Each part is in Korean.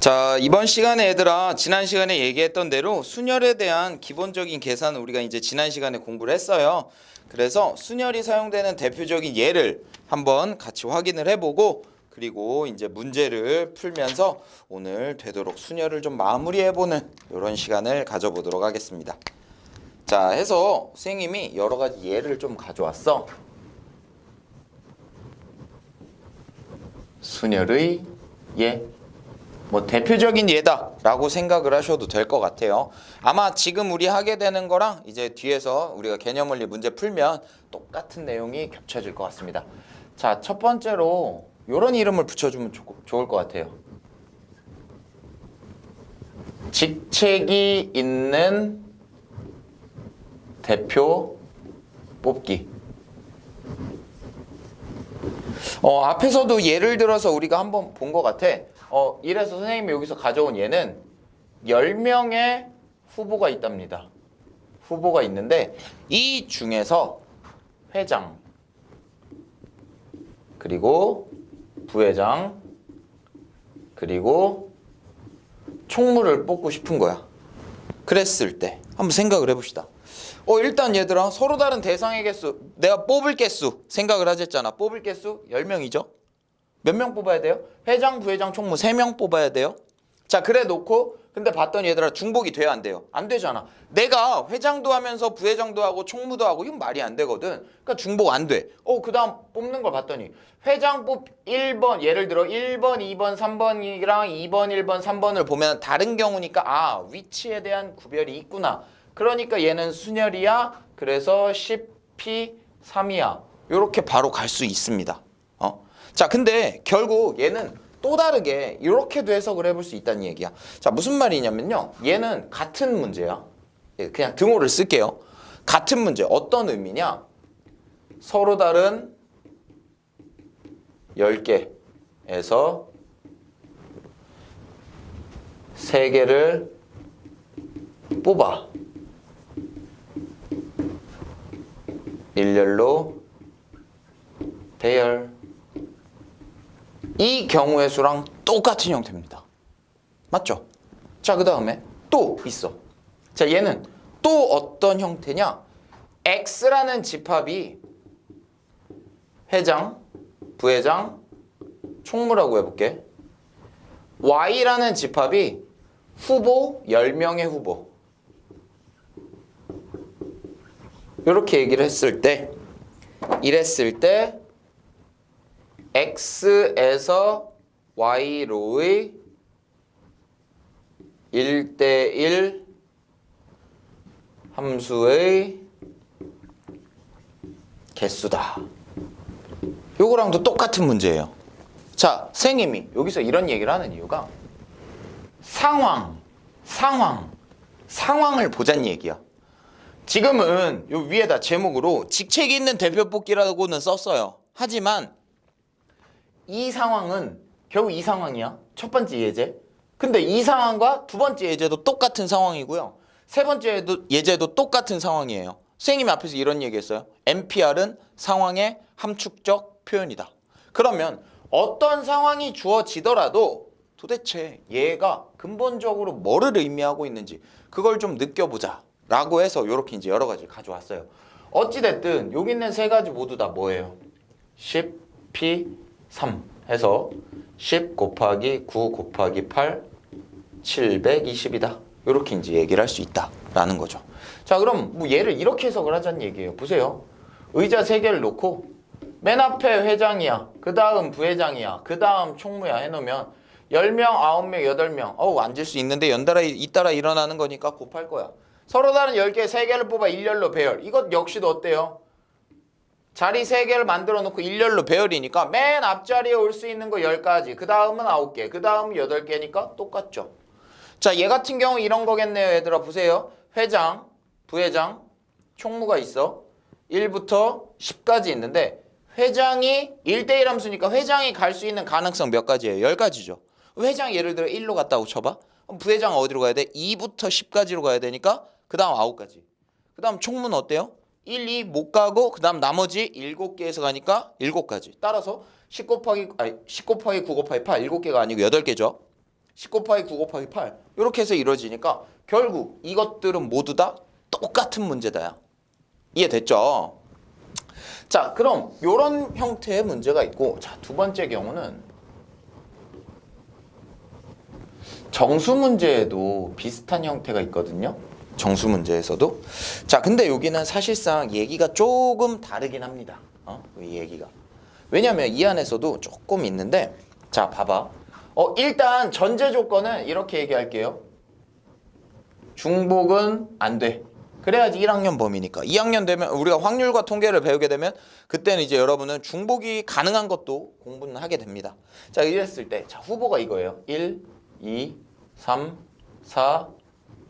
자, 이번 시간에 얘들아, 지난 시간에 얘기했던 대로 순열에 대한 기본적인 계산을 우리가 이제 지난 시간에 공부를 했어요. 그래서 순열이 사용되는 대표적인 예를 한번 같이 확인을 해보고, 그리고 이제 문제를 풀면서 오늘 되도록 순열을 좀 마무리해보는 이런 시간을 가져보도록 하겠습니다. 자, 해서 선생님이 여러 가지 예를 좀 가져왔어. 순열의 예. 뭐 대표적인 예다라고 생각을 하셔도 될 것 같아요. 아마 지금 우리 하게 되는 거랑 이제 뒤에서 우리가 개념원리 문제 풀면 똑같은 내용이 겹쳐질 것 같습니다. 자, 첫 번째로 이런 이름을 붙여주면 좋을 것 같아요. 직책이 있는 대표 뽑기. 앞에서도 예를 들어서 우리가 한번 본 것 같아. 이래서 선생님이 여기서 가져온 예는 10명의 후보가 있답니다. 후보가 있는데 이 중에서 회장, 그리고 부회장, 그리고 총무를 뽑고 싶은 거야. 그랬을 때 한번 생각을 해봅시다. 일단 얘들아, 서로 다른 대상의 개수, 내가 뽑을 개수 생각을 하셨잖아. 뽑을 개수 10명이죠. 몇 명 뽑아야 돼요? 회장, 부회장, 총무 3명 뽑아야 돼요. 자, 그래 놓고 근데 봤더니 얘들아, 중복이 돼야 안 돼요? 안 되잖아. 내가 회장도 하면서 부회장도 하고 총무도 하고 이건 말이 안 되거든. 그러니까 중복 안 돼. 그 다음 뽑는 걸 봤더니 회장 1번, 예를 들어 1번, 2번, 3번이랑 2번, 1번, 3번을 보면 다른 경우니까 위치에 대한 구별이 있구나. 그러니까 얘는 순열이야. 그래서 10P3이야. 이렇게 바로 갈 수 있습니다. 자, 근데 결국 얘는 또 다르게 이렇게도 해석을 해볼 수 있다는 얘기야. 자, 무슨 말이냐면요. 얘는 같은 문제야. 그냥 등호를 쓸게요. 같은 문제. 어떤 의미냐? 서로 다른 10개에서 3개를 뽑아. 일렬로 대열. 이 경우의 수랑 똑같은 형태입니다. 맞죠? 자, 그 다음에 또 있어. 자, 얘는 또 어떤 형태냐? X라는 집합이 회장, 부회장, 총무라고 해볼게. Y라는 집합이 후보, 10명의 후보. 이렇게 얘기를 했을 때, 이랬을 때 X에서 Y로의 1대1 함수의 개수다. 요거랑도 똑같은 문제예요. 자, 선생님이 여기서 이런 얘기를 하는 이유가 상황을 보자는 얘기야. 지금은 요 위에다 제목으로 직책이 있는 대표 뽑기라고는 썼어요. 하지만 이 상황은 결국 이 상황이야. 첫 번째 예제. 근데 이 상황과 두 번째 예제도 똑같은 상황이고요. 세 번째 예제도 똑같은 상황이에요. 선생님이 앞에서 이런 얘기했어요. NPR은 상황의 함축적 표현이다. 그러면 어떤 상황이 주어지더라도 도대체 얘가 근본적으로 뭐를 의미하고 있는지 그걸 좀 느껴보자 라고 해서 이렇게 이제 여러 가지 가져왔어요. 어찌됐든 여기 있는 세 가지 모두 다 뭐예요? 10P3 해서 10 곱하기 9 곱하기 8 720이다. 이렇게 이제 얘기를 할 수 있다라는 거죠. 자, 그럼 뭐 얘를 이렇게 해석을 하자는 얘기예요. 보세요. 의자 3개를 놓고 맨 앞에 회장이야. 그 다음 부회장이야. 그 다음 총무야 해놓으면 10명, 9명, 8명 앉을 수 있는데 연달아 잇따라 일어나는 거니까 곱할 거야. 서로 다른 10개 3개를 뽑아 일렬로 배열. 이것 역시도 어때요? 자리 3개를 만들어 놓고 일렬로 배열이니까 맨 앞자리에 올 수 있는 거 10가지. 그 다음은 9개. 그 다음은 8개니까 똑같죠. 자, 얘 같은 경우 이런 거겠네요. 얘들아 보세요. 회장, 부회장, 총무가 있어. 1부터 10까지 있는데 회장이 1대1 함수니까 회장이 갈 수 있는 가능성 몇 가지예요? 10가지죠. 회장 예를 들어 1로 갔다고 쳐봐. 그럼 부회장은 어디로 가야 돼? 2부터 10까지로 가야 되니까 그 다음 9가지. 그 다음 총무는 어때요? 1, 2 못 가고 그 다음 나머지 7개에서 가니까 7가지. 따라서 10 곱하기 9 곱하기 8 7개가 아니고 8개죠. 10 곱하기 9 곱하기 8 이렇게 해서 이루어지니까 결국 이것들은 모두 다 똑같은 문제다야. 이해됐죠? 자, 그럼 이런 형태의 문제가 있고, 자, 두 번째 경우는 정수 문제에도 비슷한 형태가 있거든요. 정수 문제에서도. 자, 근데 여기는 사실상 얘기가 조금 다르긴 합니다. 이 얘기가. 왜냐면 이 안에서도 조금 있는데, 자, 봐봐. 일단 전제 조건은 이렇게 얘기할게요. 중복은 안 돼. 그래야지 1학년 범위니까. 2학년 되면 우리가 확률과 통계를 배우게 되면 그때는 이제 여러분은 중복이 가능한 것도 공부는 하게 됩니다. 자, 이랬을 때 자, 후보가 이거예요. 1, 2, 3, 4,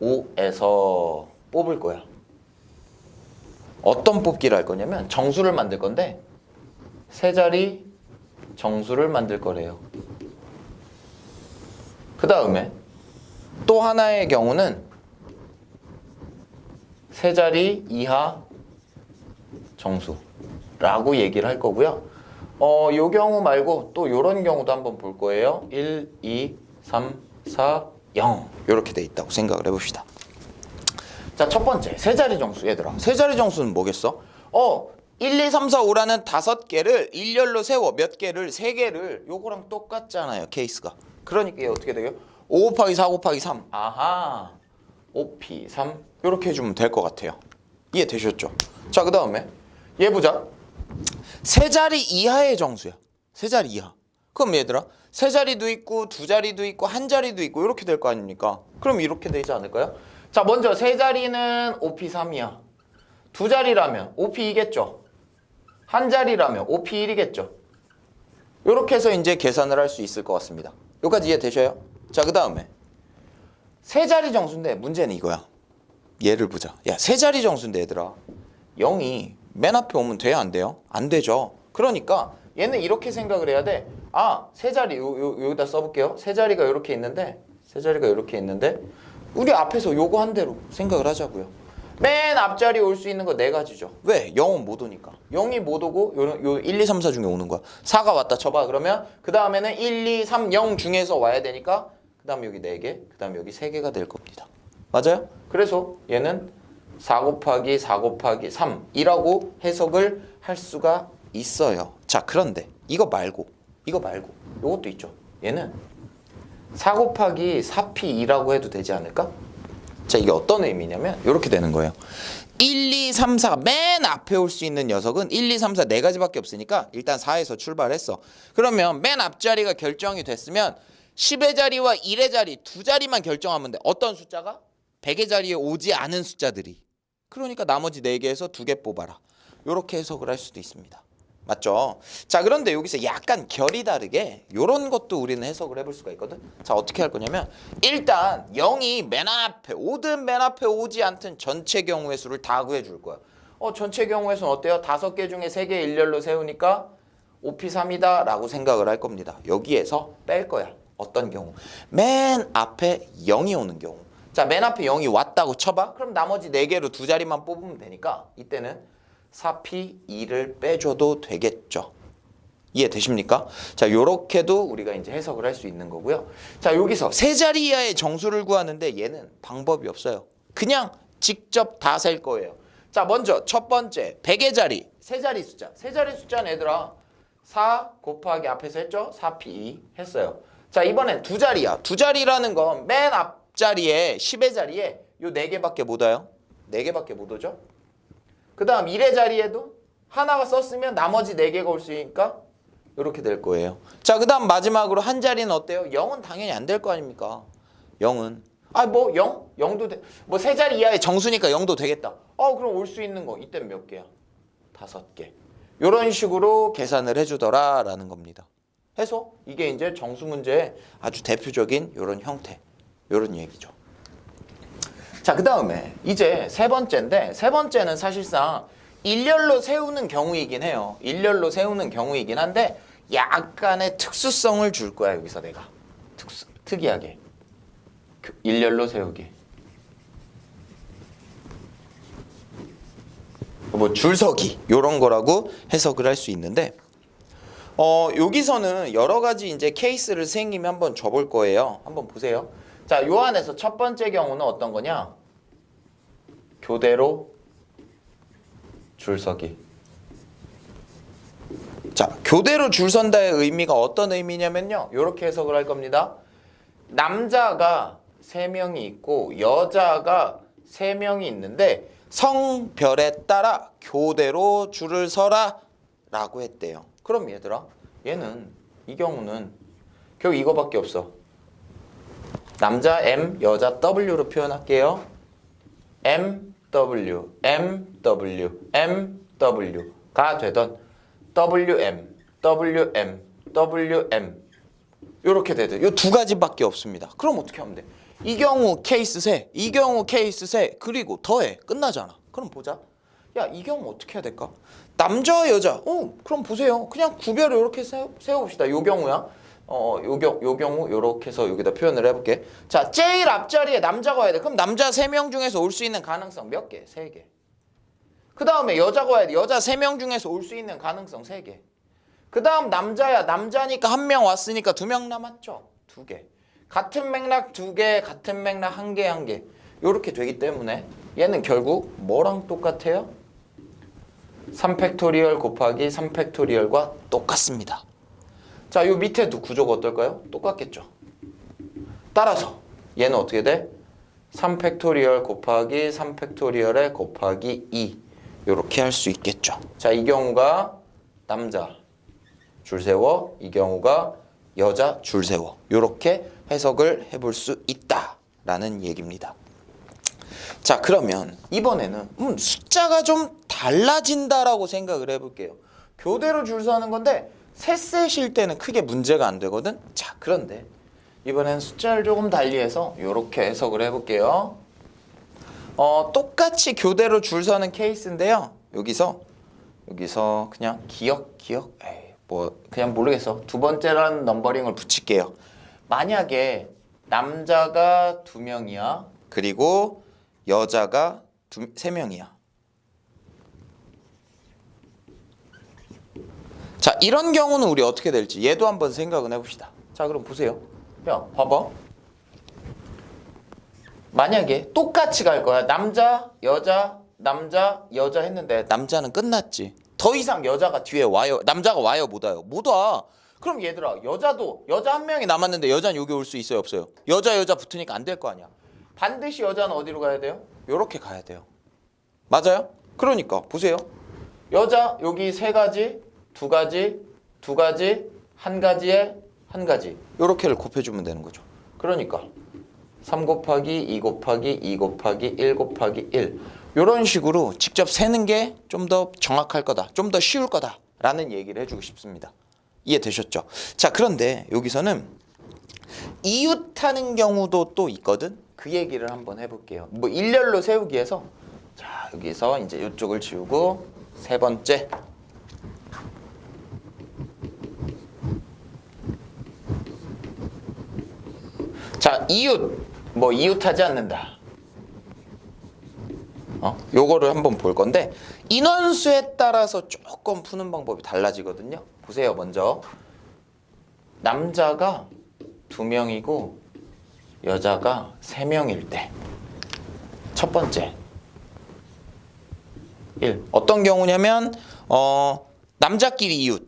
5에서 뽑을 거야. 어떤 뽑기를 할 거냐면 정수를 만들 건데 세 자리 정수를 만들 거래요. 그 다음에 또 하나의 경우는 세 자리 이하 정수라고 얘기를 할 거고요. 요 경우 말고 또 요런 경우도 한번 볼 거예요. 1, 2, 3, 4, 0 이렇게 돼 있다고 생각을 해봅시다. 자, 첫 번째 세 자리 정수. 얘들아, 세 자리 정수는 뭐겠어? 1, 2, 3, 4, 5라는 5개를 일렬로 세워. 몇 개를? 3개를. 요거랑 똑같잖아요, 케이스가. 그러니까 얘 어떻게 돼요? 5 곱하기 4 곱하기 3. 아하, 5p 3 이렇게 해주면 될 것 같아요. 이해되셨죠? 자, 그 다음에 얘 보자. 세 자리 이하의 정수야. 세 자리 이하. 그럼 얘들아, 세 자리도 있고 두 자리도 있고 한 자리도 있고 이렇게 될 거 아닙니까? 그럼 이렇게 되지 않을까요? 자, 먼저 세 자리는 5p 3이야. 두 자리라면 5p 2겠죠. 한 자리라면 5p 1이겠죠. 이렇게 해서 이제 계산을 할 수 있을 것 같습니다. 여기까지 이해되셔요? 자, 그 다음에 세 자리 정수인데 문제는 이거야. 얘를 보자. 야, 세 자리 정수인데 얘들아, 0이 맨 앞에 오면 돼요, 안 돼요? 안 되죠. 그러니까 얘는 이렇게 생각을 해야 돼. 세 자리 여기다 써볼게요. 세 자리가 이렇게 있는데 우리 앞에서 요거 한 대로 생각을 하자고요. 맨 앞자리에 올 수 있는 거 4가지죠. 왜? 0은 못 오니까. 0이 못 오고 요 1, 2, 3, 4 중에 오는 거야. 4가 왔다 쳐봐. 그러면 그 다음에는 1, 2, 3, 0 중에서 와야 되니까 그 다음에 여기 4개, 그 다음에 여기 3개가 될 겁니다. 맞아요? 그래서 얘는 4 곱하기 4 곱하기 3이라고 해석을 할 수가 있어요. 자, 그런데 이거 말고 요것도 있죠. 얘는 4 곱하기 4p2라고 해도 되지 않을까? 자, 이게 어떤 의미냐면 이렇게 되는 거예요. 1, 2, 3, 4 맨 앞에 올 수 있는 녀석은 1, 2, 3, 4 4가지밖에 없으니까 일단 4에서 출발했어. 그러면 맨 앞자리가 결정이 됐으면 10의 자리와 1의 자리 두 자리만 결정하면 돼. 어떤 숫자가? 100의 자리에 오지 않은 숫자들이. 그러니까 나머지 4개에서 2개 뽑아라. 이렇게 해석을 할 수도 있습니다. 맞죠? 자, 그런데 여기서 약간 결이 다르게 이런 것도 우리는 해석을 해볼 수가 있거든. 자, 어떻게 할 거냐면 일단 0이 맨 앞에 오든 맨 앞에 오지 않든 전체 경우의 수를 다 구해줄 거야. 전체 경우의 수는 어때요? 5개 중에 3개 일렬로 세우니까 5p3이다 라고 생각을 할 겁니다. 여기에서 뺄 거야. 어떤 경우? 맨 앞에 0이 오는 경우. 자, 맨 앞에 0이 왔다고 쳐봐. 그럼 나머지 4개로 두 자리만 뽑으면 되니까 이때는 4p2를 빼줘도 되겠죠. 이해되십니까? 자, 요렇게도 우리가 이제 해석을 할 수 있는 거고요. 자, 여기서 세 자리 이하의 정수를 구하는데 얘는 방법이 없어요. 그냥 직접 다 셀 거예요. 자, 먼저 첫 번째 100의 자리, 세 자리 숫자. 세 자리 숫자는 얘들아 4 곱하기 앞에서 했죠? 4p2 했어요. 자, 이번엔 두 자리야. 두 자리라는 건 맨 앞자리에 10의 자리에 요 4개밖에 못 와요. 4개밖에 못 오죠? 그 다음 1의 자리에도 하나가 썼으면 나머지 4개가 올 수 있으니까 이렇게 될 거예요. 자, 그 다음 마지막으로 한 자리는 어때요? 0은 당연히 안 될 거 아닙니까? 0은 0도 돼. 세 자리 이하의 정수니까 0도 되겠다. 그럼 올 수 있는 거 이때는 몇 개야? 5개. 이런 식으로 계산을 해주더라 라는 겁니다. 해서 이게 이제 정수 문제의 아주 대표적인 이런 형태, 이런 얘기죠. 자, 그 다음에 이제 세 번째인데, 세 번째는 사실상 일렬로 세우는 경우이긴 해요. 일렬로 세우는 경우이긴 한데 약간의 특수성을 줄 거야. 여기서 내가 특이하게 일렬로 세우기, 줄서기 이런 거라고 해석을 할 수 있는데, 여기서는 여러 가지 이제 케이스를 선생님이 한번 줘볼 거예요. 한번 보세요. 자, 요 안에서 첫 번째 경우는 어떤 거냐? 교대로 줄서기. 자, 교대로 줄 선다의 의미가 어떤 의미냐면요. 이렇게 해석을 할 겁니다. 남자가 3명이 있고 여자가 3명이 있는데 성별에 따라 교대로 줄을 서라 라고 했대요. 그럼 얘들아, 얘는 이 경우는 결국 이거밖에 없어. 남자 M, 여자 W로 표현할게요. MW, MW, MW가 되던 WM, WM, WM 이렇게 되든 이 두 가지밖에 없습니다. 그럼 어떻게 하면 돼? 이 경우 케이스 세, 이 경우 케이스 세, 그리고 더해. 끝나잖아. 그럼 보자. 야, 이 경우 어떻게 해야 될까? 남자와 여자. 그럼 보세요. 그냥 구별을 이렇게 세워봅시다. 요 경우야. 요 경우 요렇게 해서 여기다 표현을 해볼게. 자, 제일 앞자리에 남자가 와야 돼. 그럼 남자 3명 중에서 올 수 있는 가능성 몇 개? 3개. 그 다음에 여자가 와야 돼. 여자 3명 중에서 올 수 있는 가능성 3개. 그 다음 남자야. 남자니까 1명 왔으니까 2명 남았죠. 2개. 같은 맥락 2개, 같은 맥락 1개, 1개. 요렇게 되기 때문에 얘는 결국 뭐랑 똑같아요? 3팩토리얼 곱하기 3팩토리얼과 똑같습니다. 자, 요 밑에 두 구조가 어떨까요? 똑같겠죠. 따라서 얘는 어떻게 돼? 3팩토리얼 곱하기 3팩토리얼에 곱하기 2 요렇게 할 수 있겠죠. 자, 이 경우가 남자 줄 세워, 이 경우가 여자 줄 세워. 요렇게 해석을 해볼 수 있다라는 얘기입니다. 자, 그러면 이번에는 숫자가 좀 달라진다라고 생각을 해볼게요. 교대로 줄 서는 건데 셋셋일 때는 크게 문제가 안 되거든. 자, 그런데 이번엔 숫자를 조금 달리해서 이렇게 해석을 해볼게요. 똑같이 교대로 줄 서는 케이스인데요. 여기서 그냥 기억 그냥 모르겠어. 두 번째라는 넘버링을 붙일게요. 만약에 남자가 2명이야. 그리고 여자가 3명이야. 자, 이런 경우는 우리 어떻게 될지 얘도 한번 생각은 해봅시다. 자, 그럼 보세요. 야, 봐봐. 만약에 똑같이 갈 거야. 남자, 여자, 남자, 여자 했는데 남자는 끝났지. 더 이상 여자가 뒤에 와요. 남자가 와요, 못 와요? 못 와. 그럼 얘들아, 여자 1명이 남았는데 여자는 여기 올 수 있어요, 없어요? 여자 붙으니까 안 될 거 아니야. 반드시 여자는 어디로 가야 돼요? 요렇게 가야 돼요. 맞아요? 그러니까 보세요. 여자 여기 3가지, 2가지, 2가지, 1가지에 1가지 요렇게를 곱해주면 되는 거죠. 그러니까 3 곱하기 2 곱하기 2 곱하기 1 곱하기 1 요런 식으로 직접 세는 게 좀 더 정확할 거다. 좀 더 쉬울 거다 라는 얘기를 해주고 싶습니다. 이해되셨죠? 자, 그런데 여기서는 이웃하는 경우도 또 있거든. 그 얘기를 한번 해볼게요. 뭐 일렬로 세우기 위해서 자, 여기서 이제 이쪽을 지우고 세 번째 자, 이웃하지 않는다. 요거를 한번 볼 건데 인원수에 따라서 조금 푸는 방법이 달라지거든요. 보세요. 먼저 남자가 2명이고 여자가 3명일 때 첫 번째 1. 어떤 경우냐면 남자끼리 이웃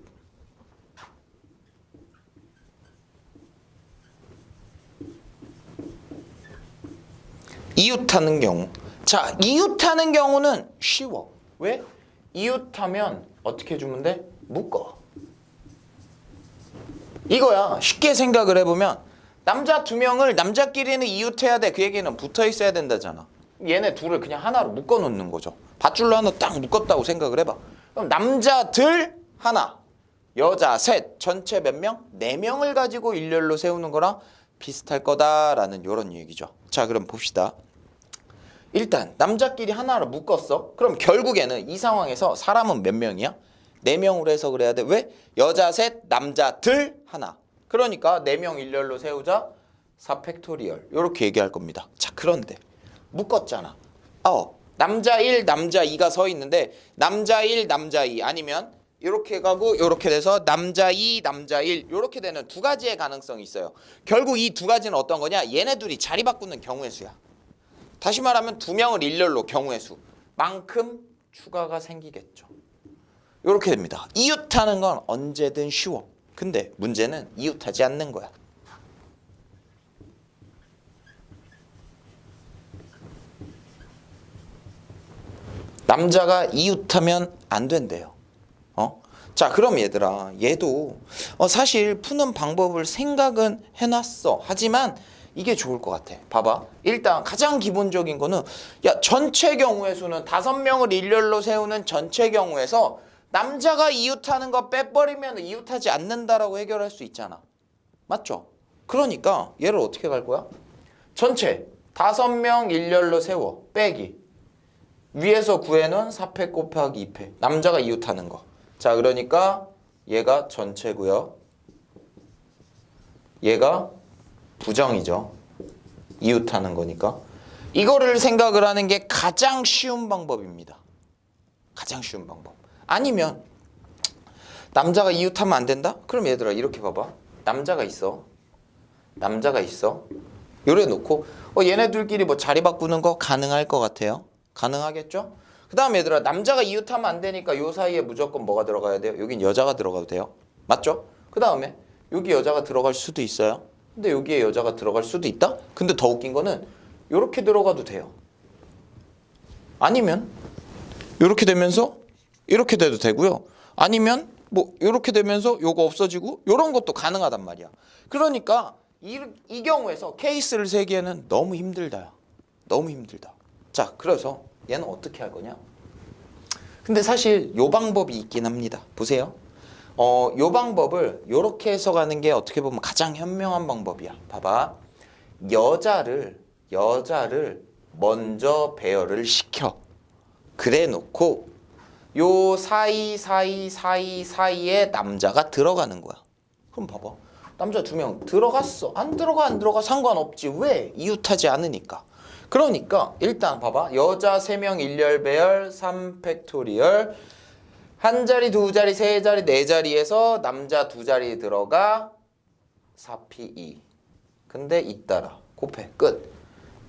이웃하는 경우. 자, 이웃하는 경우는 쉬워. 왜? 이웃하면 어떻게 해주면 돼? 묶어. 이거야. 쉽게 생각을 해보면 남자 2명을 남자끼리는 이웃해야 돼. 그 얘기는 붙어 있어야 된다잖아. 얘네 둘을 그냥 하나로 묶어 놓는 거죠. 밧줄로 하나 딱 묶었다고 생각을 해봐. 그럼 남자들 하나, 여자 셋, 전체 몇 명? 4명을 가지고 일렬로 세우는 거랑 비슷할 거다라는 이런 얘기죠. 자, 그럼 봅시다. 일단 남자끼리 하나로 묶었어. 그럼 결국에는 이 상황에서 사람은 몇 명이야? 4명으로 해석을 해야 돼. 왜? 여자 셋, 남자들 하나. 그러니까 4명 일렬로 세우자 4팩토리얼 이렇게 얘기할 겁니다. 자, 그런데 묶었잖아. 남자 1, 남자 2가 서 있는데 남자 1, 남자 2 아니면 이렇게 가고 이렇게 돼서 남자 2, 남자 1 이렇게 되는 두 가지의 가능성이 있어요. 결국 이 두 가지는 어떤 거냐? 얘네 둘이 자리 바꾸는 경우의 수야. 다시 말하면 두 명을 일렬로 경우의 수만큼 추가가 생기겠죠. 이렇게 됩니다. 이웃하는 건 언제든 쉬워. 근데 문제는 이웃하지 않는 거야. 남자가 이웃하면 안 된대요. 자, 그럼 얘들아, 얘도 사실 푸는 방법을 생각은 해놨어. 하지만 이게 좋을 것 같아. 봐봐. 일단 가장 기본적인 거는 야, 전체 경우의 수는 5명을 일렬로 세우는 전체 경우에서 남자가 이웃하는 거 빼버리면 이웃하지 않는다라고 해결할 수 있잖아. 맞죠? 그러니까 얘를 어떻게 갈 거야? 전체 5명 일렬로 세워. 빼기. 위에서 구해놓은 4패 곱하기 2패. 남자가 이웃하는 거. 자, 그러니까 얘가 전체고요. 얘가 부정이죠. 이웃하는 거니까. 이거를 생각을 하는 게 가장 쉬운 방법입니다. 가장 쉬운 방법. 아니면 남자가 이웃하면 안 된다? 그럼 얘들아 이렇게 봐봐. 남자가 있어. 남자가 있어. 요래 놓고 얘네들끼리 뭐 자리 바꾸는 거 가능할 것 같아요. 가능하겠죠? 그 다음에 얘들아 남자가 이웃하면 안 되니까 요 사이에 무조건 뭐가 들어가야 돼요? 여긴 여자가 들어가도 돼요. 맞죠? 그 다음에 여기 여자가 들어갈 수도 있어요. 근데 여기에 여자가 들어갈 수도 있다? 근데 더 웃긴 거는 요렇게 들어가도 돼요. 아니면 요렇게 되면서 이렇게 돼도 되고요. 아니면 뭐 요렇게 되면서 요거 없어지고 요런 것도 가능하단 말이야. 그러니까 이 경우에서 케이스를 세기에는 너무 힘들다. 너무 힘들다. 자, 그래서 얘는 어떻게 할 거냐? 근데 사실 요 방법이 있긴 합니다. 보세요. 요 방법을 요렇게 해서 가는 게 어떻게 보면 가장 현명한 방법이야. 봐봐. 여자를 먼저 배열을 시켜. 그래 놓고 요 사이에 남자가 들어가는 거야. 그럼 봐봐. 남자 2명 들어갔어. 안 들어가 상관없지. 왜? 이웃하지 않으니까. 그러니까 일단 봐봐. 여자 3명 일렬 배열 3팩토리얼 한 자리, 두 자리, 세 자리, 네 자리에서 남자 2자리 들어가 4P2. 근데 잇따라 곱해. 끝.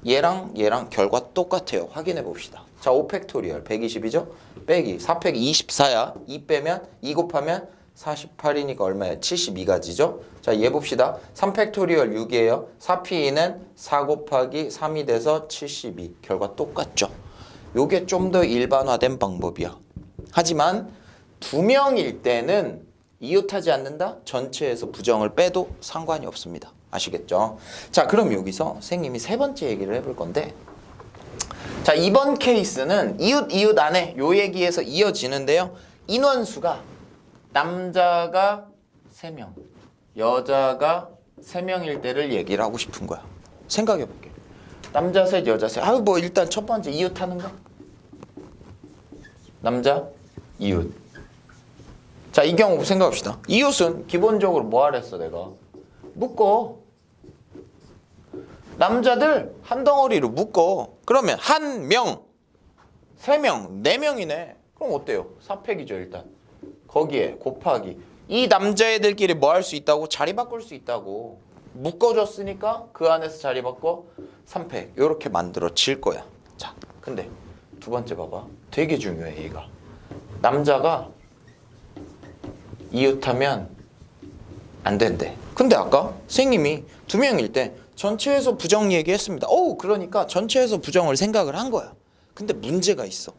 얘랑 결과 똑같아요. 확인해 봅시다. 자, 5팩토리얼 120이죠? 빼기 4팩 24야. 2 빼면 2 곱하면 48이니까 얼마야? 72가지죠? 자, 얘 봅시다. 3팩토리얼 6이에요. 4P2는 4 곱하기 3이 돼서 72. 결과 똑같죠? 요게 좀 더 일반화된 방법이야. 하지만 2명일 때는 이웃하지 않는다? 전체에서 부정을 빼도 상관이 없습니다. 아시겠죠? 자, 그럼 여기서 선생님이 3번째 얘기를 해볼 건데, 자, 이번 케이스는 이웃 안에 요 얘기에서 이어지는데요. 인원수가 남자가 3명, 여자가 3명일 때를 얘기를 하고 싶은 거야. 생각해볼게. 남자 셋, 여자 셋. 뭐 일단 첫 번째 이웃하는 거. 남자, 이웃. 자, 이 경우 생각합시다. 이웃은 기본적으로 뭐 하랬어 내가? 묶어. 남자들 한 덩어리로 묶어. 그러면 1명, 3명, 4명이네. 그럼 어때요? 4팩이죠 일단. 거기에 곱하기. 이 남자애들끼리 뭐 할 수 있다고? 자리 바꿀 수 있다고. 묶어줬으니까 그 안에서 자리 바꿔 3팩. 이렇게 만들어질 거야. 자, 근데 두 번째 봐봐. 되게 중요해 얘가. 남자가 이웃하면 안 된대. 근데 아까 선생님이 2명일 때 전체에서 부정 얘기했습니다. 그러니까 전체에서 부정을 생각을 한 거야. 근데 문제가 있어.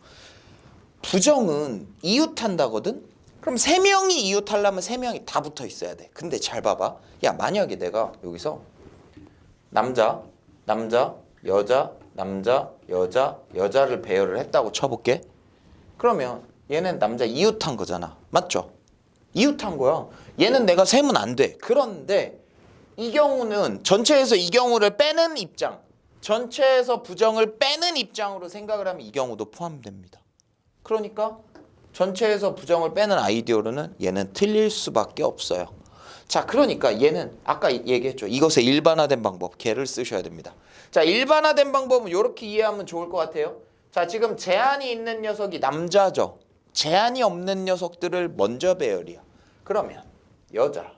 부정은 이웃한다거든? 그럼 3명이 이웃하려면 3명이 다 붙어 있어야 돼. 근데 잘 봐봐. 야, 만약에 내가 여기서 남자, 여자, 남자, 여자를 배열을 했다고 쳐볼게. 그러면 얘는 남자 이웃한 거잖아. 맞죠? 이웃한 거야. 얘는 내가 세면 안 돼. 그런데 이 경우는 전체에서 이 경우를 빼는 입장, 전체에서 부정을 빼는 입장으로 생각을 하면 이 경우도 포함됩니다. 그러니까 전체에서 부정을 빼는 아이디어로는 얘는 틀릴 수밖에 없어요. 자, 그러니까 얘는 아까 얘기했죠. 이것의 일반화된 방법, 걔를 쓰셔야 됩니다. 자, 일반화된 방법은 이렇게 이해하면 좋을 것 같아요. 자, 지금 제한이 있는 녀석이 남자죠. 제한이 없는 녀석들을 먼저 배열이야. 그러면 여자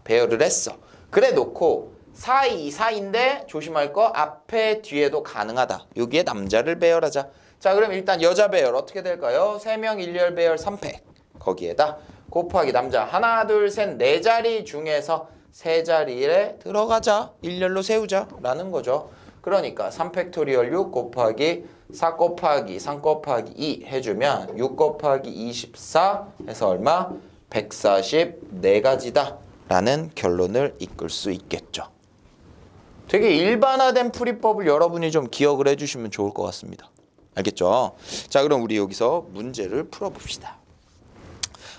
배열을 했어. 그래 놓고 4, 2, 4인데 조심할 거 앞에 뒤에도 가능하다. 여기에 남자를 배열하자. 자, 그럼 일단 여자 배열 어떻게 될까요? 3명 일렬 배열 3팩. 거기에다 곱하기 남자 하나 둘 셋 네 자리 중에서 세 자리에 들어가자. 일렬로 세우자 라는 거죠. 그러니까 3팩토리얼 6 곱하기 4 곱하기 3 곱하기 2 해주면 6 곱하기 24 해서 얼마? 144가지다 라는 결론을 이끌 수 있겠죠. 되게 일반화된 풀이법을 여러분이 좀 기억을 해주시면 좋을 것 같습니다. 알겠죠? 자, 그럼 우리 여기서 문제를 풀어봅시다.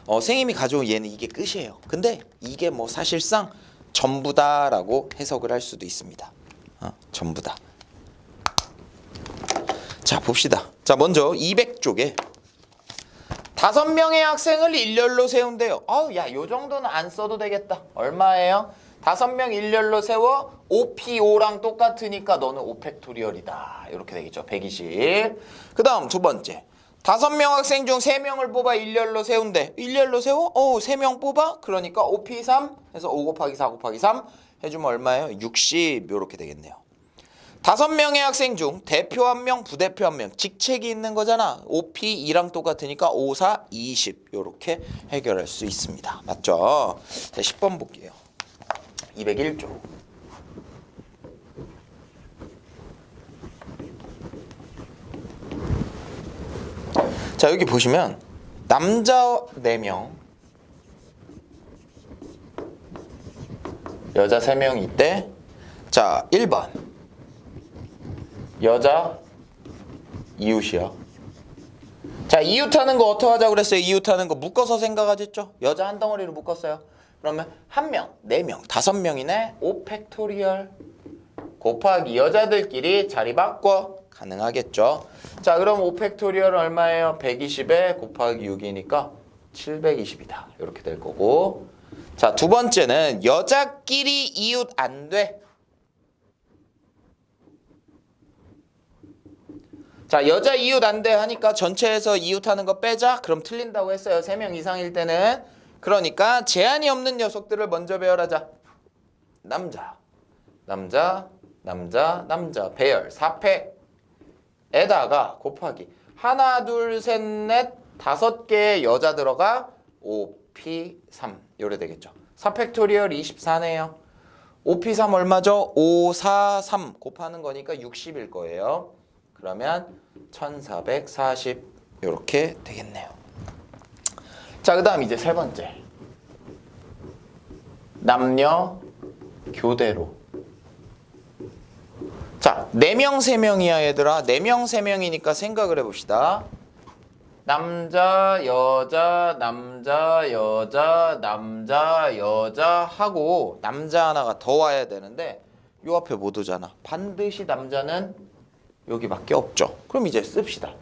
선생님이 가져온 얘는 이게 끝이에요. 근데 이게 뭐 사실상 전부다라고 해석을 할 수도 있습니다. 전부다. 자, 봅시다. 자, 먼저 200쪽에 5명의 학생을 일렬로 세운대요. 야, 요 정도는 안 써도 되겠다. 얼마예요? 5명 일렬로 세워 5P5랑 똑같으니까 너는 5팩토리얼이다. 이렇게 되겠죠. 120. 그 다음 두 번째. 5명 학생 중 3명을 뽑아 일렬로 세운대. 일렬로 세워? 3명 뽑아? 그러니까 5P3 해서 5 곱하기 4 곱하기 3 해주면 얼마예요? 60 이렇게 되겠네요. 5명의 학생 중 대표 1명, 부대표 1명 직책이 있는 거잖아. 5P2랑 똑같으니까 5, 4, 20 이렇게 해결할 수 있습니다. 맞죠? 자, 10번 볼게요. 201조. 자, 여기 보시면 남자 4명, 여자 3명이 있대. 자, 1번 여자 이웃이야. 자, 이웃하는 거 어떻게 하자고 그랬어요? 이웃하는 거 묶어서 생각하셨죠? 여자 한 덩어리로 묶었어요. 그러면 1명, 4명, 5명이네. 5팩토리얼 곱하기 여자들끼리 자리 바꿔. 가능하겠죠? 자, 그럼 5팩토리얼 얼마예요? 120에 곱하기 6이니까 720이다. 이렇게 될 거고. 자, 두 번째는 여자끼리 이웃 안 돼. 자, 여자 이웃 안 돼 하니까 전체에서 이웃하는 거 빼자. 그럼 틀린다고 했어요. 3명 이상일 때는. 그러니까 제한이 없는 녀석들을 먼저 배열하자. 남자 배열 4팩에다가 곱하기 하나 둘 셋 넷 5개의 여자 들어가 5P3 요래 되겠죠. 4팩토리얼 24네요. 5P3 얼마죠? 5, 4, 3 곱하는 거니까 60일 거예요. 그러면 1440 이렇게 되겠네요. 자, 그 다음 이제 세 번째. 남녀 교대로. 자, 4명 3명이야 얘들아. 4명 3명이니까 생각을 해봅시다. 남자 여자 하고 남자 하나가 더 와야 되는데 요 앞에 못 오잖아. 반드시 남자는 여기밖에 없죠. 그럼 이제 씁시다.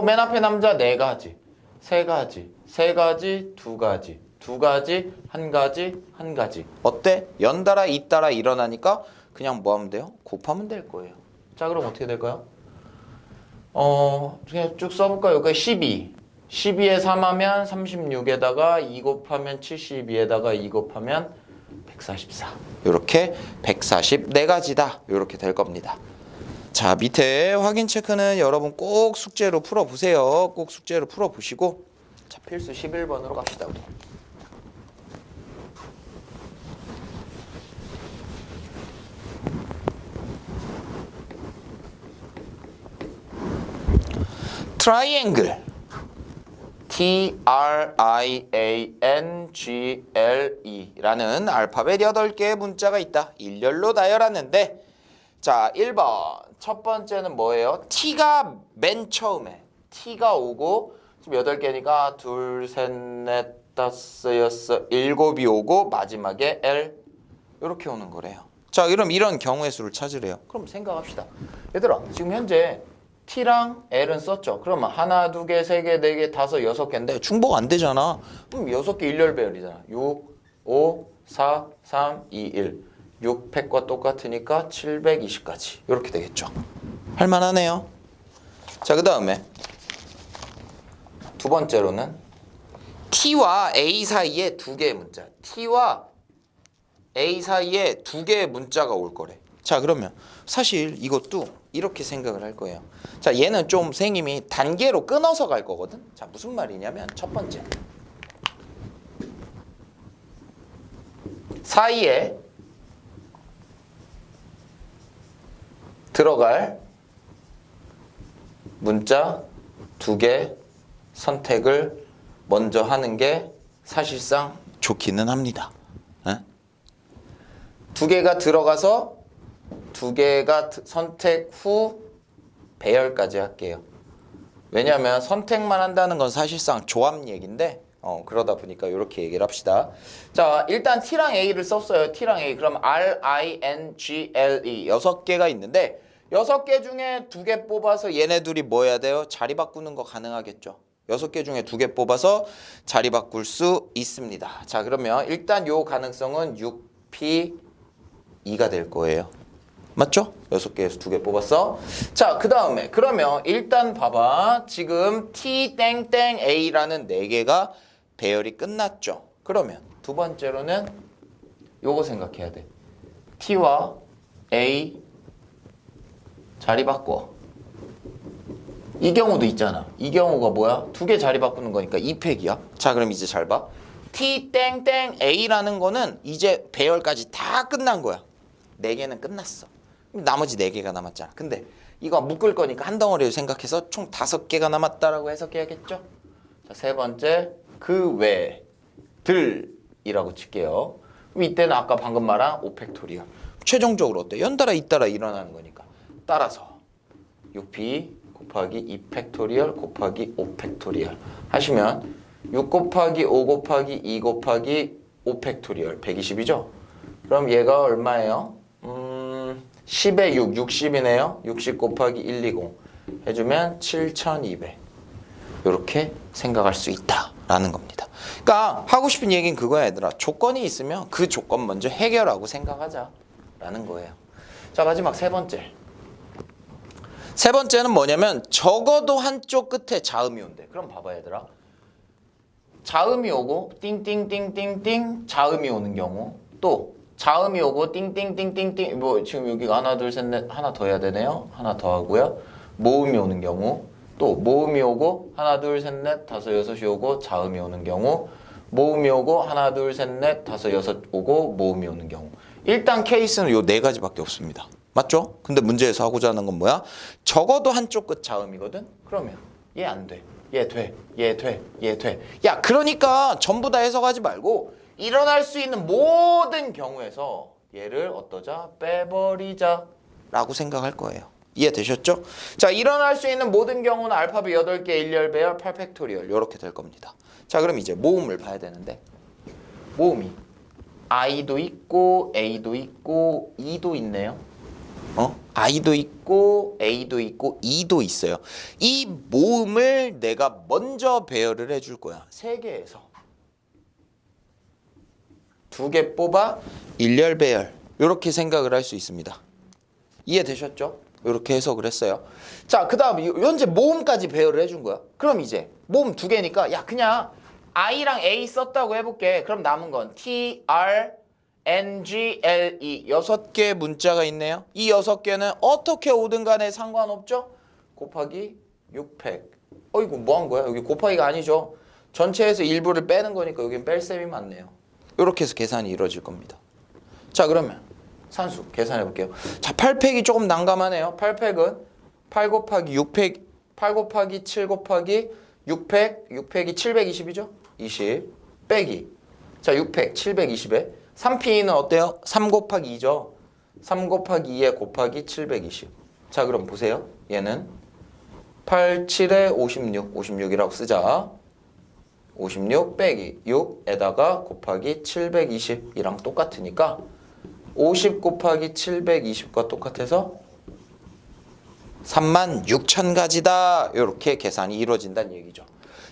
맨 앞에 남자 4가지, 3가지, 3가지, 2가지, 2가지, 1가지, 1가지. 어때? 연달아 잇따라 일어나니까 그냥 뭐 하면 돼요? 곱하면 될 거예요. 자, 그럼 어떻게 될까요? 그냥 쭉 써볼까요? 여기가 12. 12에 3 하면 36에다가 2 곱하면 72에다가 2 곱하면 144. 이렇게 144가지다. 이렇게 될 겁니다. 자, 밑에 확인 체크는 여러분 꼭 숙제로 풀어보세요. 꼭 숙제로 풀어보시고. 자, 필수 11번으로 갑시다, 우리. 트라이앵글 TRIANGLE라는 알파벳 8개의 문자가 있다. 일렬로 나열하는데 자, 1번 첫 번째는 뭐예요? T가 맨 처음에 T가 오고 지금 8개니까 2, 3, 4, 5, 6, 7이 오고 마지막에 L 이렇게 오는 거래요. 자, 그럼 이런 경우의 수를 찾으래요. 그럼 생각합시다. 얘들아, 지금 현재 T랑 L은 썼죠. 그러면 하나, 2개, 3개, 4개, 5, 6개인데 중복 안 되잖아. 그럼 6개 일렬 배열이잖아. 6, 5, 4, 3, 2, 1. 6팩과 똑같으니까 720까지. 이렇게 되겠죠. 할만하네요. 자, 그 다음에 두 번째로는 T와 A 사이에 두 개의 문자. T와 A 사이에 두 개의 문자가 올 거래. 자, 그러면 사실 이것도 이렇게 생각을 할 거예요. 자, 얘는 좀 선생님이 단계로 끊어서 갈 거거든. 자, 무슨 말이냐면 첫 번째. 사이에 들어갈 문자 두 개 선택을 먼저 하는 게 사실상 좋기는 합니다. 두 개가 들어가서 두 개가 선택 후 배열까지 할게요. 왜냐하면 선택만 한다는 건 사실상 조합 얘기인데 그러다 보니까 이렇게 얘기를 합시다. 자, 일단 T랑 A를 썼어요. T랑 A. 그럼 R, I, N, G, L, E 6개가 있는데 6개 중에 2개 뽑아서 얘네 둘이 뭐 해야 돼요? 자리 바꾸는 거 가능하겠죠. 6개 중에 2개 뽑아서 자리 바꿀 수 있습니다. 자, 그러면 일단 요 가능성은 6P2가 될 거예요. 맞죠? 6개에서 2개 뽑았어. 자, 그 다음에 그러면 일단 봐봐. 지금 T 땡땡 A라는 4개가 배열이 끝났죠. 그러면 두 번째로는 요거 생각해야 돼. T와 A 자리 바꿔. 이 경우도 있잖아. 이 경우가 뭐야? 2개 자리 바꾸는 거니까 2팩이야. 자, 그럼 이제 잘 봐. T 땡땡 A라는 거는 이제 배열까지 다 끝난 거야. 4개는 끝났어. 나머지 4개가 남았잖아. 근데 이거 묶을 거니까 한 덩어리를 생각해서 총 5개가 남았다라고 해석해야겠죠? 자, 세 번째, 그 외들이라고 칠게요. 그럼 이때는 아까 방금 말한 5팩토리얼. 최종적으로 어때? 연달아 잇따라 일어나는 거니까. 따라서 6p 곱하기 2팩토리얼 곱하기 5팩토리얼 하시면 6 곱하기 5 곱하기 2 곱하기 5팩토리얼 120이죠? 그럼 얘가 얼마예요? 10에 6, 60이네요. 60 곱하기 120 해주면 7200 이렇게 생각할 수 있다라는 겁니다. 그러니까 하고 싶은 얘기는 그거야, 얘들아. 조건이 있으면 그 조건 먼저 해결하고 생각하자라는 거예요. 자, 마지막 세 번째. 세 번째는 뭐냐면 적어도 한쪽 끝에 자음이 온대. 그럼 봐봐, 얘들아. 자음이 오고 띵띵띵띵띵 자음이 오는 경우, 또 자음이 오고 띵띵띵띵띵 뭐 지금 여기가 하나 둘 셋 넷 하나 더 해야 되네요. 하나 더 하고요. 모음이 오는 경우, 또 모음이 오고 하나 둘 셋 넷 다섯 여섯이 오고 자음이 오는 경우, 모음이 오고 하나 둘 셋 넷 다섯 여섯 오고 모음이 오는 경우. 일단 케이스는 요 4가지밖에 없습니다. 맞죠? 근데 문제에서 하고자 하는 건 뭐야? 적어도 한쪽 끝 자음이거든? 그러면 얘 안 돼. 얘 돼. 얘 돼. 얘 돼. 야, 그러니까 전부 다 해석하지 말고 일어날 수 있는 모든 경우에서 얘를 어떠자? 빼버리자 라고 생각할 거예요. 이해되셨죠? 자, 일어날 수 있는 모든 경우는 알파벳 8개 1열 배열 8팩토리얼 이렇게 될 겁니다. 자, 그럼 이제 모음을 봐야 되는데 모음이 I도 있고 A도 있고 E도 있네요. I도 있고 A도 있고 E도 있어요. 이 모음을 내가 먼저 배열을 해줄 거야. 3개에서 2개 뽑아 1열 배열 이렇게 생각을 할 수 있습니다. 이해되셨죠? 이렇게 해석을 했어요. 자, 그 다음 현재 모음까지 배열을 해준 거야. 그럼 이제 모음 2개니까 야, 그냥 I랑 A 썼다고 해볼게. 그럼 남은 건 T, R, N, G, L, E 6개의 문자가 있네요. 이 6개는 어떻게 오든 간에 상관없죠? 곱하기 6팩. 이거 뭐 한 거야? 여기 곱하기가 아니죠. 전체에서 일부를 빼는 거니까 여긴 뺄 셈이 맞네요. 이렇게 해서 계산이 이루어질 겁니다. 자, 그러면 산수 계산해 볼게요. 자, 8팩이 조금 난감하네요. 8팩은 8 곱하기 6팩 8 곱하기 7 곱하기 6팩 6팩이 720이죠? 20 빼기 자, 6팩 720에 3P는 어때요? 3 곱하기 2죠? 3 곱하기 2에 곱하기 720. 자, 그럼 보세요. 얘는 8, 7에 56, 56이라고 쓰자. 56 빼기 6에다가 곱하기 720이랑 똑같으니까 50 곱하기 720과 똑같아서 36,000가지다. 이렇게 계산이 이루어진다는 얘기죠.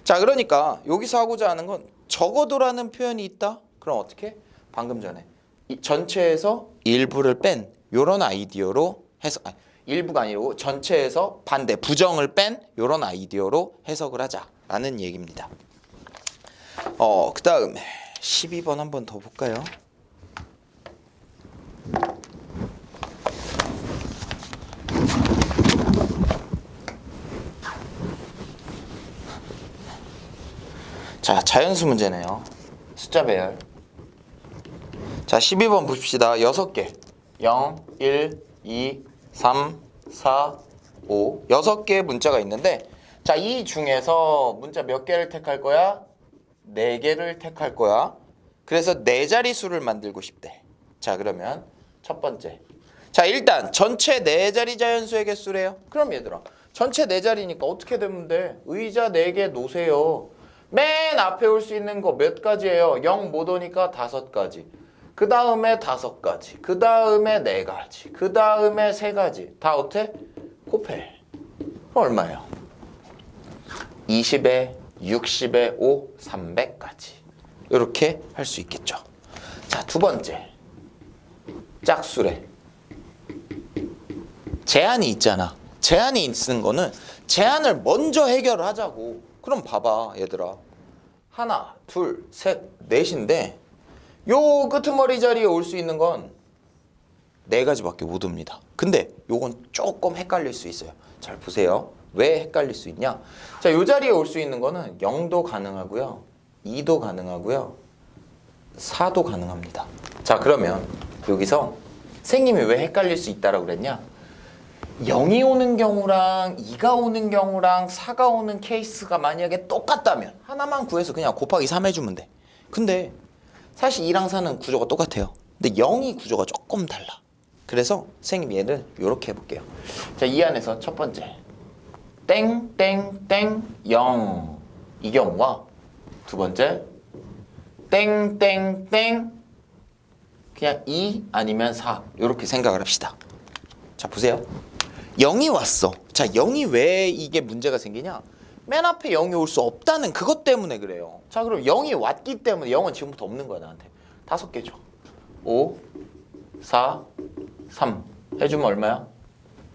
자, 그러니까 여기서 하고자 하는 건 적어도라는 표현이 있다. 그럼 어떻게? 방금 전에 이 전체에서 일부를 뺀 요런 아이디어로 해석, 일부가 아니고 전체에서 반대 부정을 뺀 요런 아이디어로 해석을 하자. 라는 얘기입니다. 그 다음에 12번 한번 더 볼까요? 자, 자연수 문제네요. 숫자 배열. 자, 12번 봅시다. 6개. 0, 1, 2, 3, 4, 5. 6개의 문자가 있는데, 자, 이 중에서 문자 몇 개를 택할 거야? 4개를 택할 거야. 그래서 4자리 수를 만들고 싶대. 자, 그러면 첫 번째. 자, 일단 전체 4자리 자연수의 개수래요. 그럼 얘들아, 전체 4자리니까 어떻게 되면 돼? 의자 4개 놓으세요. 맨 앞에 올 수 있는 거 몇 가지예요? 0 못 오니까 5가지. 그 다음에 5가지. 그 다음에 4가지. 그 다음에 3가지. 다 어때? 곱해. 그럼 얼마예요? 20에 60에 5, 300까지. 이렇게 할 수 있겠죠. 자, 두 번째. 짝수래. 제한이 있잖아. 제한이 있는 거는 제한을 먼저 해결을 하자고. 그럼 봐봐, 얘들아. 하나, 둘, 셋, 넷인데 요 끄트머리 자리에 올 수 있는 건 4가지밖에 못 옵니다. 근데 요건 조금 헷갈릴 수 있어요. 잘 보세요. 왜 헷갈릴 수 있냐? 자, 요 자리에 올 수 있는 거는 0도 가능하고요. 2도 가능하고요. 4도 가능합니다. 자, 그러면 여기서 선생님이 왜 헷갈릴 수 있다라고 그랬냐? 0이 오는 경우랑 2가 오는 경우랑 4가 오는 케이스가 만약에 똑같다면 하나만 구해서 그냥 곱하기 3 해주면 돼. 근데 사실 2랑 4는 구조가 똑같아요. 근데 0이 구조가 조금 달라. 그래서 선생님 얘를 이렇게 해볼게요. 자, 이 안에서 첫 번째 땡땡땡 0 이 경우와 두 번째 땡땡땡 그냥 2 아니면 4 이렇게 생각을 합시다. 자, 보세요. 0이 왔어. 자, 0이 왜 이게 문제가 생기냐? 맨 앞에 0이 올 수 없다는 그것 때문에 그래요. 자, 그럼 0이 왔기 때문에 0은 지금부터 없는 거야, 나한테. 5개죠. 5, 4, 3 해주면 얼마야?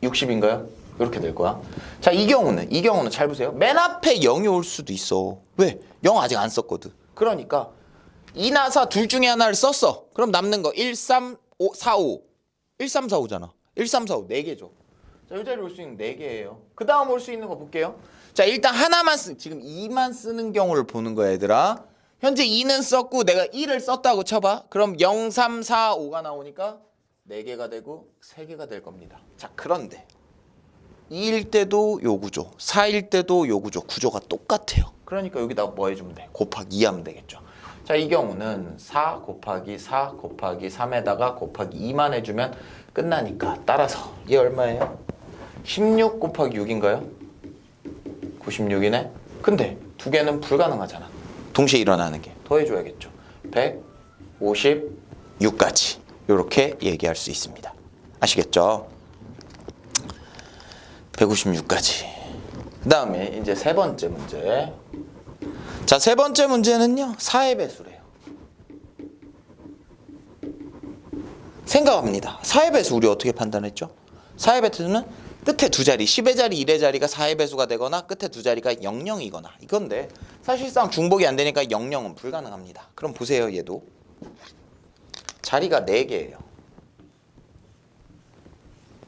60인가요? 이렇게 될 거야. 자, 이 경우는 잘 보세요. 맨 앞에 0이 올 수도 있어. 왜? 0 아직 안 썼거든. 그러니까 2나 4 둘 중에 하나를 썼어. 그럼 남는 거 1, 3, 5, 4, 5. 1, 3, 4, 5잖아. 1, 3, 4, 5 4개죠. 자, 이 자리에 올 수 있는 4개예요. 그 다음 올 수 있는 거 볼게요. 자, 일단 하나만 지금 2만 쓰는 경우를 보는 거야, 얘들아. 현재 2는 썼고 내가 1을 썼다고 쳐봐. 그럼 0, 3, 4, 5가 나오니까 4개가 되고 3개가 될 겁니다. 자, 그런데 2일 때도 요 구조, 4일 때도 요 구조, 구조가 똑같아요. 그러니까 여기다 뭐 해주면 돼? 곱하기 2 하면 되겠죠. 자, 이 경우는 4 곱하기 4 곱하기 3에다가 곱하기 2만 해주면 끝나니까 따라서 얘 얼마예요? 16 곱하기 6인가요? 96이네? 근데 두 개는 불가능하잖아. 동시에 일어나는 게. 더해줘야겠죠. 156까지 이렇게 얘기할 수 있습니다. 아시겠죠? 156까지. 그 다음에 이제 세 번째 문제. 자, 세 번째 문제는요, 4의 배수래요. 생각합니다. 4의 배수 우리 어떻게 판단했죠? 4의 배수는 끝에 두 자리, 10의 자리, 1의 자리가 4의 배수가 되거나 끝에 두 자리가 00이거나 이건데 사실상 중복이 안 되니까 00은 불가능합니다. 그럼 보세요, 얘도. 자리가 4개예요.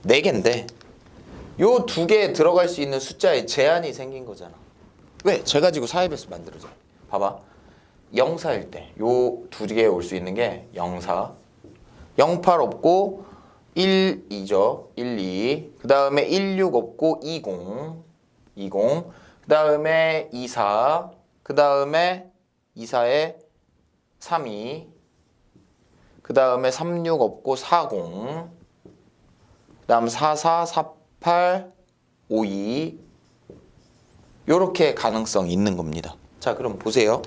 4개인데 요 두 개에 들어갈 수 있는 숫자에 제한이 생긴 거잖아. 왜? 쟤 가지고 4의 배수 만들어져. 봐봐. 0, 4일 때 요 두 개에 올 수 있는 게 0, 4, 0, 8 없고 1, 2죠. 1, 2. 그 다음에 1, 6 없고 20. 20. 그 다음에 2, 4. 그 다음에 2, 4에 3, 2. 그 다음에 3, 6 없고 40. 그 다음 4, 4, 4, 8, 5, 2. 요렇게 가능성이 있는 겁니다. 자, 그럼 보세요.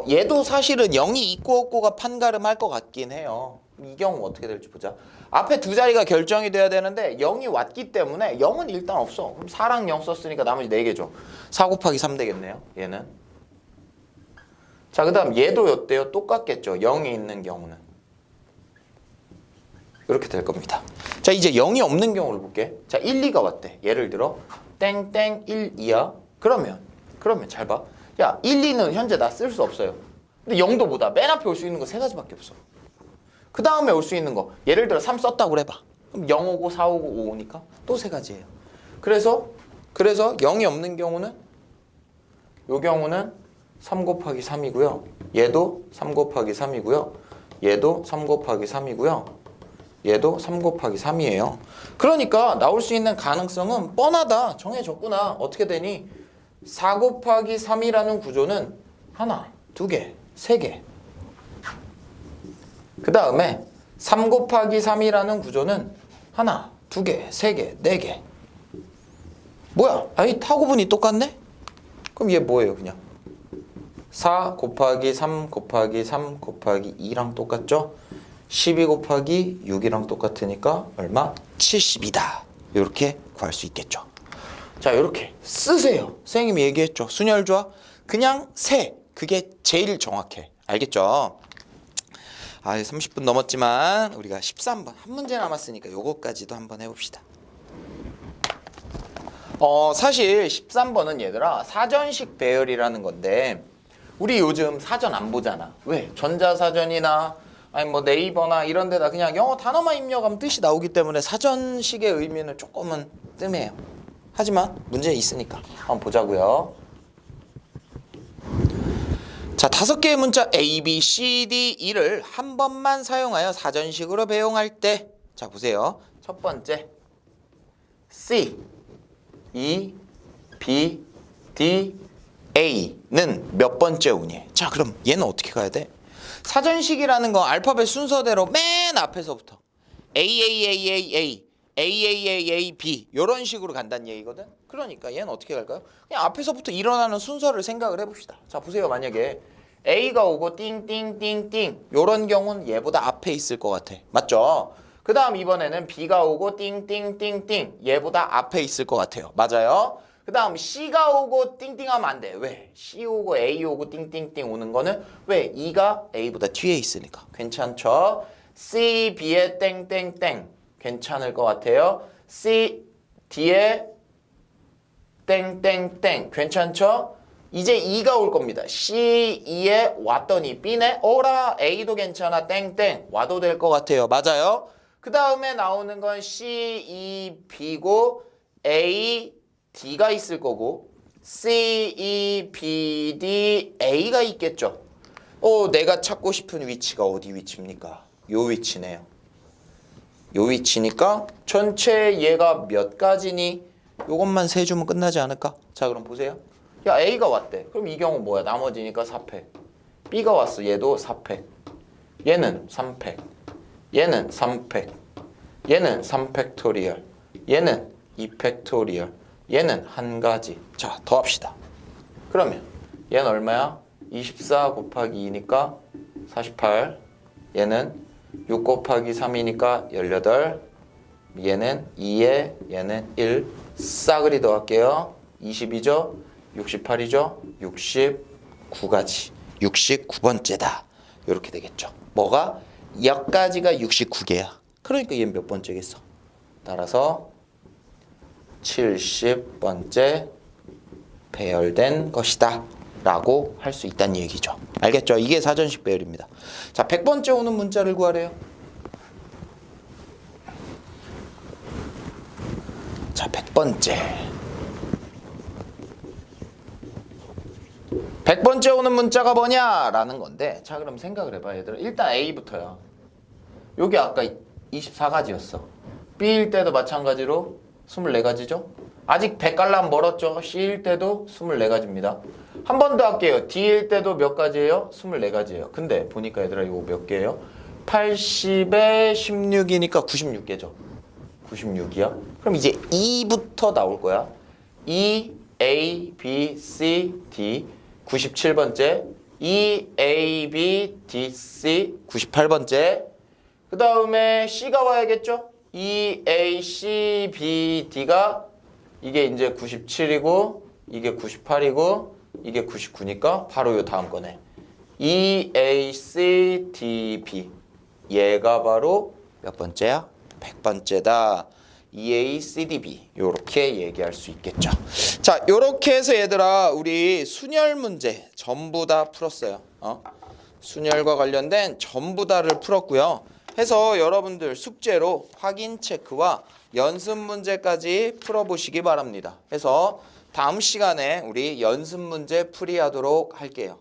얘도 사실은 0이 있고 없고가 판가름할 것 같긴 해요. 이 경우 어떻게 될지 보자. 앞에 두 자리가 결정이 돼야 되는데 0이 왔기 때문에 0은 일단 없어. 그럼 4랑 0 썼으니까 나머지 4개죠. 4 곱하기 3 되겠네요. 얘는. 자, 그 다음 얘도 어때요? 똑같겠죠. 0이 있는 경우는. 이렇게 될 겁니다. 자, 이제 0이 없는 경우를 볼게. 자, 1, 2가 왔대. 예를 들어 땡땡 1, 2야. 그러면 잘 봐. 야, 1, 2는 현재 나 쓸 수 없어요. 근데 0도 뭐다? 맨 앞에 올 수 있는 거 세 가지밖에 없어. 그 다음에 올 수 있는 거 예를 들어 3 썼다고 해봐. 그럼 0 오고 4 오고 5 오니까 또 세 가지예요. 그래서 0이 없는 경우는 요 경우는 3 곱하기 3이고요. 얘도 3 곱하기 3이고요. 얘도 3 곱하기 3이고요. 얘도 3 곱하기 3이에요. 그러니까 나올 수 있는 가능성은 뻔하다. 정해졌구나. 어떻게 되니? 4 곱하기 3이라는 구조는 하나, 두 개, 세 개. 그 다음에 3 곱하기 3이라는 구조는 하나, 두 개, 세 개, 네 개. 뭐야? 아니 타구분이 똑같네? 그럼 얘 뭐예요 그냥? 4 곱하기 3 곱하기 3 곱하기 2랑 똑같죠? 12 곱하기 6이랑 똑같으니까 얼마? 70이다. 이렇게 구할 수 있겠죠. 자, 이렇게 쓰세요. 선생님이 얘기했죠. 순혈조합 그냥 세. 그게 제일 정확해. 알겠죠? 30분 넘었지만 우리가 13번 한 문제 남았으니까 요거까지도 한번 해봅시다. 사실 13번은 얘들아 사전식 배열이라는 건데 우리 요즘 사전 안 보잖아. 왜? 전자사전이나 아니 뭐 네이버나 이런 데다 그냥 영어 단어만 입력하면 뜻이 나오기 때문에 사전식의 의미는 조금은 뜸해요. 하지만 문제 있으니까 한번 보자고요. 자, 5개의 문자 A, B, C, D, E를 한 번만 사용하여 사전식으로 배용할 때 자 보세요. 첫 번째 C, E, B, D, A는 몇 번째 운이에요? 자, 그럼 얘는 어떻게 가야 돼? 사전식이라는 건 알파벳 순서대로 맨 앞에서부터 A, A, A, A, A, A, A, A, A, B 이런 식으로 간다는 얘기거든. 그러니까 얘는 어떻게 갈까요? 그냥 앞에서부터 일어나는 순서를 생각을 해봅시다. 자, 보세요. 만약에 A가 오고 띵띵띵띵 이런 경우는 얘보다 앞에 있을 것 같아. 맞죠? 그 다음 이번에는 B가 오고 띵띵띵띵 얘보다 앞에 있을 것 같아요. 맞아요? 그 다음 C가 오고 띵띵하면 안 돼. 왜? C 오고 A 오고 띵띵띵 오는 거는 왜? E가 A보다 뒤에 있으니까. 괜찮죠? C, B에 땡땡땡 괜찮을 것 같아요. C, D에 땡땡땡 괜찮죠? 이제 E가 올 겁니다. C, E에 왔더니 B네? 어라 A도 괜찮아 땡땡 와도 될 것 같아요. 맞아요? 그 다음에 나오는 건 C, E, B고 A, D가 있을 거고 C, E, B, D, A가 있겠죠. 내가 찾고 싶은 위치가 어디 위치입니까? 요 위치네요. 요 위치니까 전체 얘가 몇 가지니? 요것만 세주면 끝나지 않을까? 자, 그럼 보세요. 야, A가 왔대. 그럼 이 경우 뭐야? 나머지니까 4팩. B가 왔어. 얘도 4팩. 얘는 3팩. 얘는 3팩. 얘는 3팩토리얼. 얘는 2팩토리얼. 얘는 한 가지. 자, 더합시다. 그러면 얘는 얼마야? 24 곱하기 2니까 48. 얘는 6 곱하기 3이니까 18. 얘는 2에 얘는 1. 싸그리 더할게요. 20이죠? 68이죠? 69가지. 69번째다. 이렇게 되겠죠. 뭐가? 여기까지가 69개야. 그러니까 얘는 몇 번째겠어? 따라서 70번째 배열된 것이다 라고 할 수 있다는 얘기죠. 알겠죠? 이게 사전식 배열입니다. 자, 100번째 오는 문자를 구하래요. 자, 100번째 100번째 오는 문자가 뭐냐라는 건데, 자, 그럼 생각을 해봐 얘들아. 일단 A부터야. 여기 아까 24가지였어. B일 때도 마찬가지로 24가지죠? 아직 100갈람 멀었죠? C일 때도 24가지입니다. 한 번 더 할게요. D일 때도 몇 가지예요? 24가지예요. 근데 보니까 얘들아 이거 몇 개예요? 80에 16이니까 96개죠. 96이야. 그럼 이제 E부터 나올 거야. E, A, B, C, D 97번째. E, A, B, D, C 98번째. 그 다음에 C가 와야겠죠? E, A, C, B, D가 이게 이제 97이고 이게 98이고 이게 99니까 바로 요 다음 거네. E, A, C, D, B 얘가 바로 몇 번째야? 100번째다. EA, CDB 요렇게 얘기할 수 있겠죠. 자, 요렇게 해서 얘들아 우리 순열 문제 전부 다 풀었어요. 순열과 관련된 전부 다를 풀었고요. 해서 여러분들 숙제로 확인 체크와 연습 문제까지 풀어보시기 바랍니다. 해서 다음 시간에 우리 연습 문제 풀이하도록 할게요.